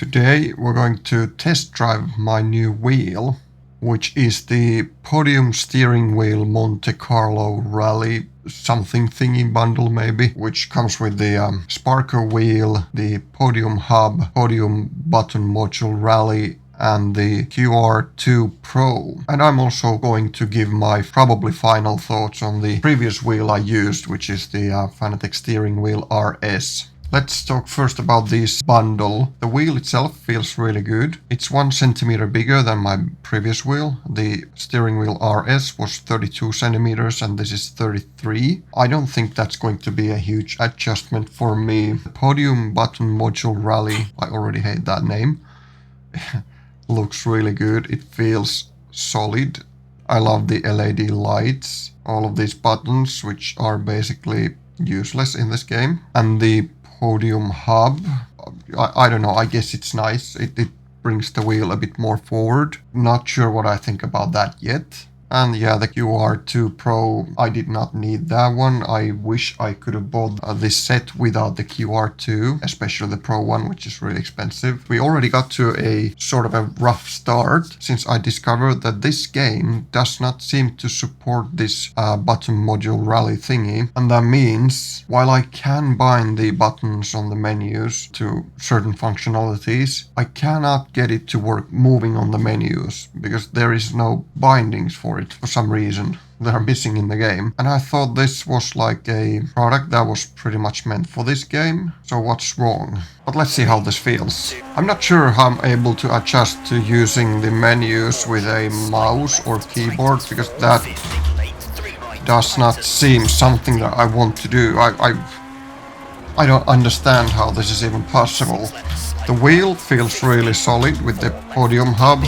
Today we're going to test drive my new wheel, which is the Podium steering wheel Monte Carlo Rally something thingy bundle maybe, which comes with the Sparker wheel, the Podium hub, Podium button module Rally, and the QR2 Pro. And I'm also going to give my probably final thoughts on the previous wheel I used, which is the Fanatec steering wheel RS. Let's talk first about this bundle. The wheel itself feels really good. It's 1 centimeter bigger than my previous wheel. The steering wheel RS was 32 centimeters and this is 33. I don't think that's going to be a huge adjustment for me. The Podium button module Rally, I already hate that name, looks really good. It feels solid. I love the LED lights, all of these buttons, which are basically useless in this game. And the Podium hub, I don't know, I guess it's nice. It brings the wheel a bit more forward. Not sure what I think about that yet. And yeah, the QR2 Pro, I did not need that one. I wish I could have bought this set without the QR2, especially the Pro one, which is really expensive. We already got to a sort of a rough start since I discovered that this game does not seem to support this button module Rally thingy. And that means while I can bind the buttons on the menus to certain functionalities, I cannot get it to work moving on the menus because there is no bindings for it for some reason. They're missing in the game. And I thought this was like a product that was pretty much meant for this game. So what's wrong? But let's see how this feels. I'm not sure how I'm able to adjust to using the menus with a mouse or keyboard, because that does not seem something that I want to do. I don't understand how this is even possible. The wheel feels really solid with the Podium hub,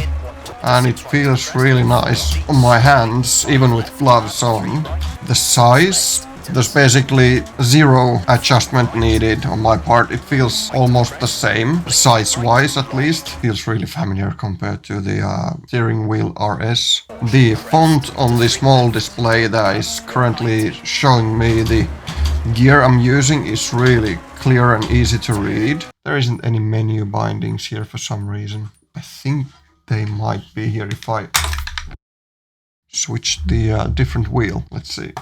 and it feels really nice on my hands, even with gloves on. The size, there's basically zero adjustment needed on my part. It feels almost the same, size-wise at least. Feels really familiar compared to the steering wheel RS. The font on the small display that is currently showing me the gear I'm using is really clear and easy to read. There isn't any menu bindings here for some reason. I think they might be here if I switch the different wheel. Let's see.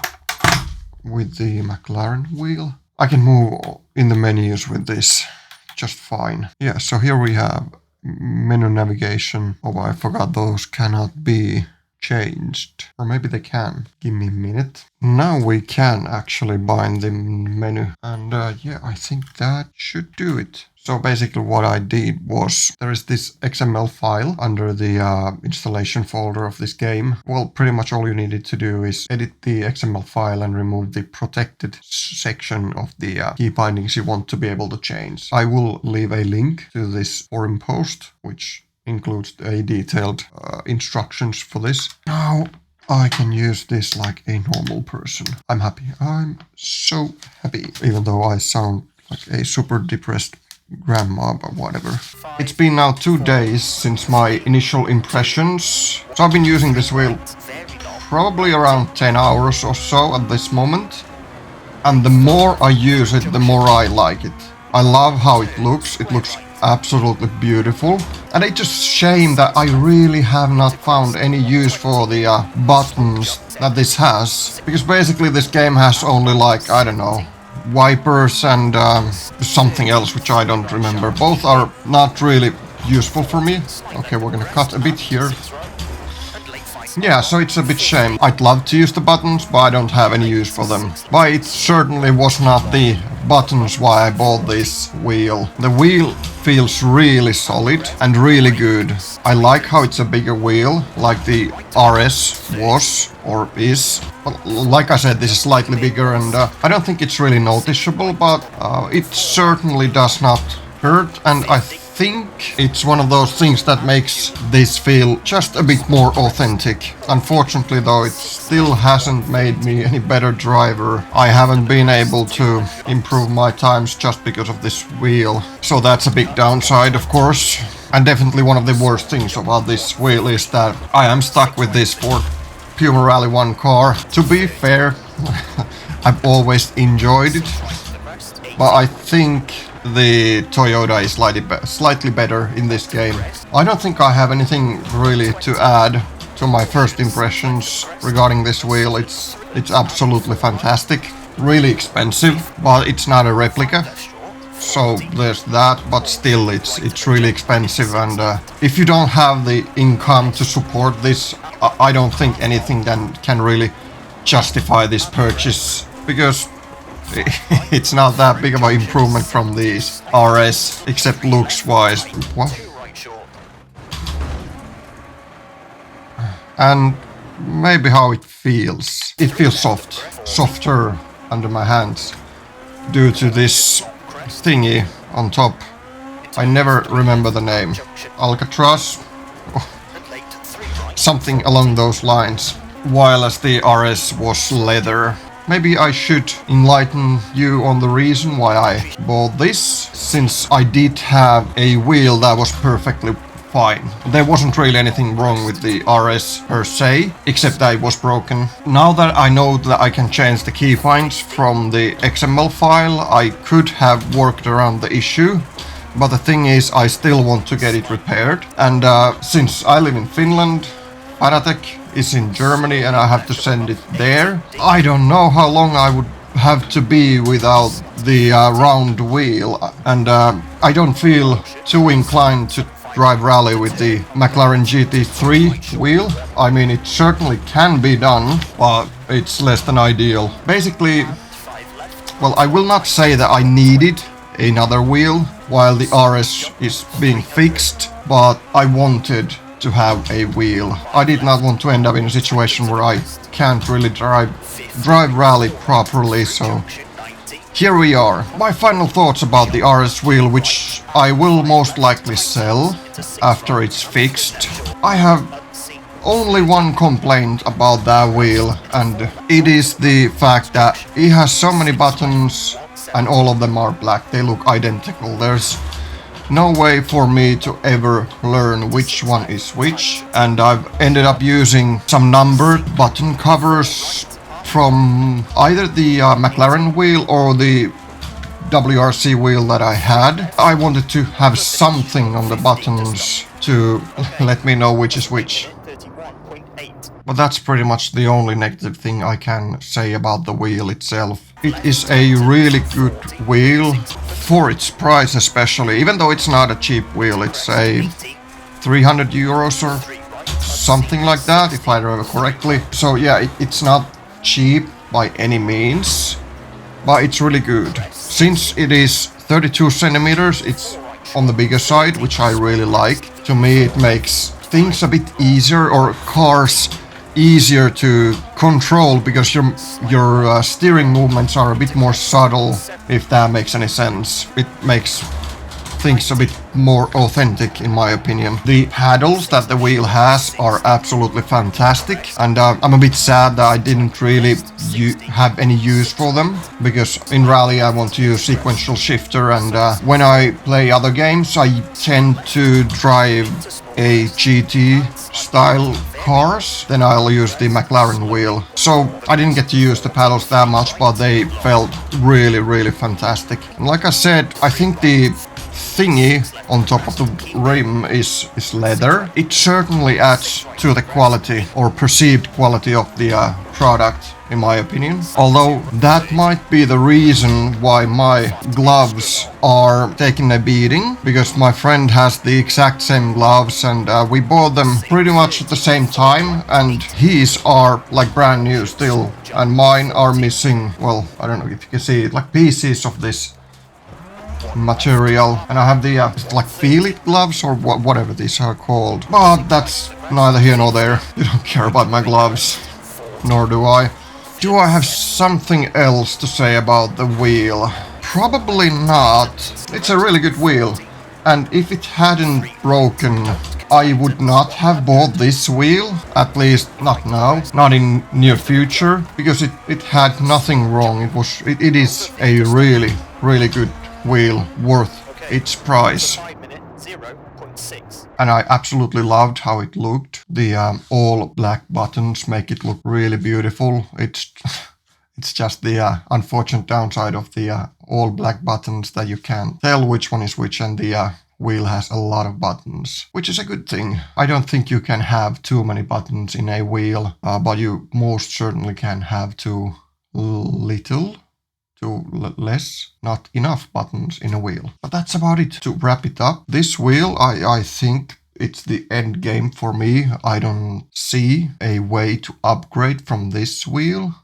With the McLaren wheel, I can move in the menus with this just fine. Yeah, so here we have menu navigation. Oh, I forgot those cannot be changed. Or maybe they can. Give me a minute. Now we can actually bind the menu. And yeah, I think that should do it. So basically what I did was, there is this XML file under the installation folder of this game. Well, pretty much all you needed to do is edit the XML file and remove the protected section of the key bindings you want to be able to change. I will leave a link to this forum post, which includes a detailed instructions for this. Now I can use this like a normal person. I'm happy. I'm so happy, even though I sound like a super depressed grandma, but whatever. It's been now 2 days since my initial impressions, so I've been using this wheel probably around 10 hours or so at this moment, and the more I use it, the more I like it. I love how it looks absolutely beautiful, and it's just shame that I really have not found any use for the buttons that this has, because basically this game has only like, I don't know, wipers and something else which I don't remember. Both are not really useful for me. Okay, we're gonna cut a bit here. Yeah, so it's a bit shame. I'd love to use the buttons, but I don't have any use for them. But it certainly was not the buttons why I bought this wheel. The wheel feels really solid and really good. I like how it's a bigger wheel, like the RS was or is. But like I said, this is slightly bigger, and I don't think it's really noticeable, but it certainly does not hurt, and I think it's one of those things that makes this feel just a bit more authentic. Unfortunately though, it still hasn't made me any better driver. I haven't been able to improve my times just because of this wheel. So that's a big downside, of course. And definitely one of the worst things about this wheel is that I am stuck with this Ford Puma Rally 1 car. To be fair, I've always enjoyed it, but I think the Toyota is slightly better in this game. I don't think I have anything really to add to my first impressions regarding this wheel. It's absolutely fantastic, really expensive, but it's not a replica. So there's that, but still it's really expensive, and if you don't have the income to support this, I don't think anything can really justify this purchase, because it's not that big of an improvement from these RS, except looks wise. What? And maybe how it feels. It feels softer under my hands due to this thingy on top. I never remember the name. Alcatraz? Oh, something along those lines. While as the RS was leather. Maybe I should enlighten you on the reason why I bought this, since I did have a wheel that was perfectly fine. There wasn't really anything wrong with the RS per se, except that it was broken. Now that I know that I can change the keybinds from the XML file, I could have worked around the issue. But the thing is, I still want to get it repaired. And since I live in Finland, Fanatec is in Germany and I have to send it there. I don't know how long I would have to be without the round wheel. And I don't feel too inclined to drive rally with the McLaren GT3 wheel. I mean, it certainly can be done, but it's less than ideal. Basically, well, I will not say that I needed another wheel while the RS is being fixed, but I wanted to have a wheel. I did not want to end up in a situation where I can't really drive rally properly, so here we are. My final thoughts about the RS wheel, which I will most likely sell after it's fixed. I have only one complaint about that wheel, and it is the fact that it has so many buttons and all of them are black. They look identical. There's no way for me to ever learn which one is which, and I've ended up using some numbered button covers from either the McLaren wheel or the WRC wheel that I had. I wanted to have something on the buttons to let me know which is which. But that's pretty much the only negative thing I can say about the wheel itself. It is a really good wheel for its price, especially, even though it's not a cheap wheel. It's a 300 euros or something like that, if I remember correctly. So yeah, it's not cheap by any means, but it's really good. Since it is 32 centimeters, it's on the bigger side, which I really like. To me, it makes things a bit easier, or cars easier to control, because your steering movements are a bit more subtle, if that makes any sense. It makes things a bit more authentic, in my opinion. The paddles that the wheel has are absolutely fantastic, and I'm a bit sad that I didn't really have any use for them, because in rally I want to use sequential shifter, and when I play other games I tend to drive a GT style cars, then I'll use the McLaren wheel. So I didn't get to use the paddles that much, but they felt really fantastic. And like I said, I think the thingy on top of the rim is leather. It certainly adds to the quality, or perceived quality, of the product, in my opinion. Although that might be the reason why my gloves are taking a beating, because my friend has the exact same gloves, and we bought them pretty much at the same time, and his are like brand new still, and mine are missing, well, I don't know if you can see it, like pieces of this material. And I have the like feel it gloves, or whatever these are called, but that's neither here nor there. You don't care about my gloves, nor do I. Do I have something else to say about the wheel? Probably not. It's a really good wheel, and if it hadn't broken, I would not have bought this wheel, at least not now, not in near future, because it had nothing wrong. It is a really good wheel, worth its price. And I absolutely loved how it looked. The all black buttons make it look really beautiful. It's just the unfortunate downside of the all black buttons that you can't tell which one is which, and the wheel has a lot of buttons, which is a good thing. I don't think you can have too many buttons in a wheel, but you most certainly can have too little, less, not enough buttons in a wheel. But that's about it. To wrap it up, this wheel, I think it's the end game for me. I don't see a way to upgrade from this wheel.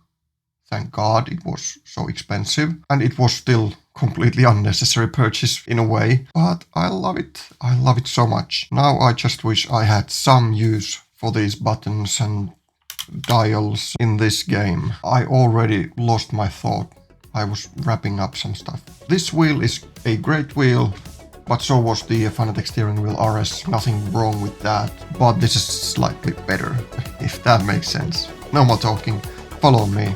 Thank God it was so expensive, and it was still completely unnecessary purchase in a way, but I love it. I love it so much. Now I just wish I had some use for these buttons and dials in this game. I already lost my thought. I was wrapping up some stuff. This wheel is a great wheel, but so was the Fanatec steering wheel RS. Nothing wrong with that, but this is slightly better, if that makes sense. No more talking. Follow me.